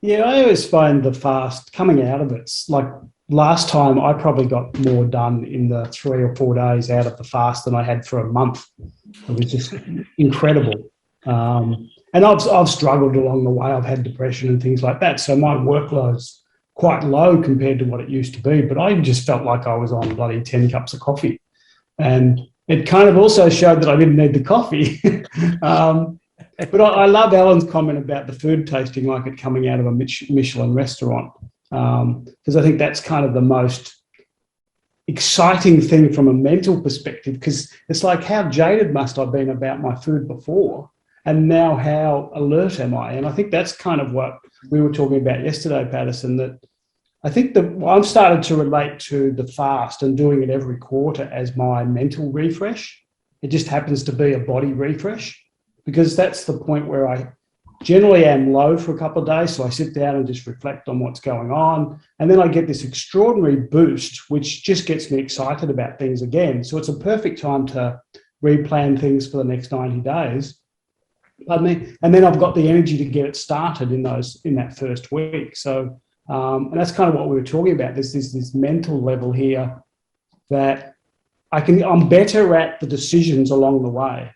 Yeah, I always find the fast coming out of it's like last time I probably got more done in the 3 or 4 days out of the fast than I had for a month. It was just incredible. And I've struggled along the way. I've had depression and things like that. So my workload's quite low compared to what it used to be. But I just felt like I was on bloody 10 cups of coffee. And it kind of also showed that I didn't need the coffee. But I love Alan's comment about the food tasting like it coming out of a Michelin restaurant, because I think that's kind of the most exciting thing from a mental perspective, because it's like how jaded must I have been about my food before, and now how alert am I? And I think that's kind of what we were talking about yesterday, Patterson, that I think that I've started to relate to the fast and doing it every quarter as my mental refresh. It just happens to be a body refresh, because that's the point where I generally am low for a couple of days. So I sit down and just reflect on what's going on. And then I get this extraordinary boost, which just gets me excited about things again. So it's a perfect time to replan things for the next 90 days. Pardon me. And then I've got the energy to get it started in that first week. So, and that's kind of what we were talking about. There's this mental level here that I'm better at the decisions along the way.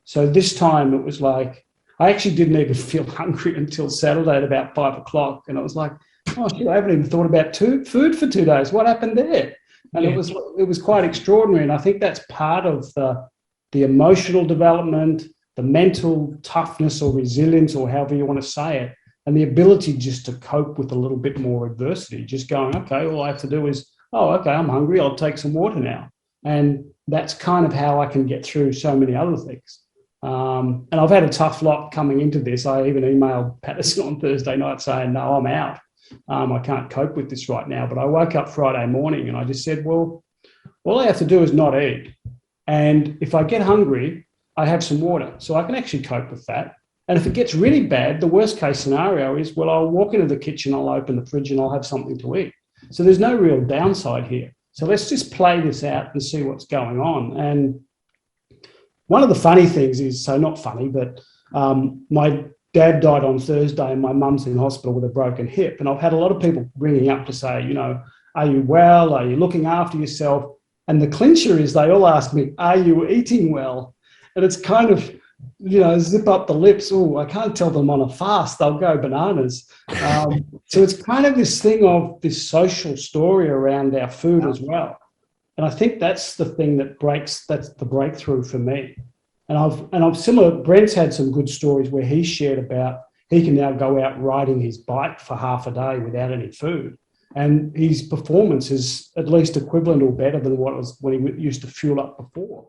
So this time it was like, I actually didn't even feel hungry until Saturday at about 5 o'clock. And I was like, oh, shit, I haven't even thought about food for 2 days. What happened there? And it was quite extraordinary. And I think that's part of the emotional development, the mental toughness or resilience, or however you want to say it, and the ability just to cope with a little bit more adversity, just going, okay, all I have to do is, oh, okay, I'm hungry, I'll take some water now. And that's kind of how I can get through so many other things. And I've had a tough lot coming into this. I even emailed Patterson on Thursday night saying, no, I'm out. I can't cope with this right now. But I woke up Friday morning and I just said, well, all I have to do is not eat. And if I get hungry, I have some water. So I can actually cope with that. And if it gets really bad, the worst case scenario is, well, I'll walk into the kitchen, I'll open the fridge and I'll have something to eat. So there's no real downside here. So let's just play this out and see what's going on. And one of the funny things is, so not funny, but my dad died on Thursday and my mum's in hospital with a broken hip. And I've had a lot of people ringing up to say, are you well? Are you looking after yourself? And the clincher is they all ask me, are you eating well? And it's kind of, zip up the lips. Oh, I can't tell them on a fast. They'll go bananas. So it's kind of this thing of this social story around our food as well. And I think that's the thing that's the breakthrough for me. And I've similar, Brent's had some good stories where he shared about he can now go out riding his bike for half a day without any food. And his performance is at least equivalent or better than what it was when he used to fuel up before.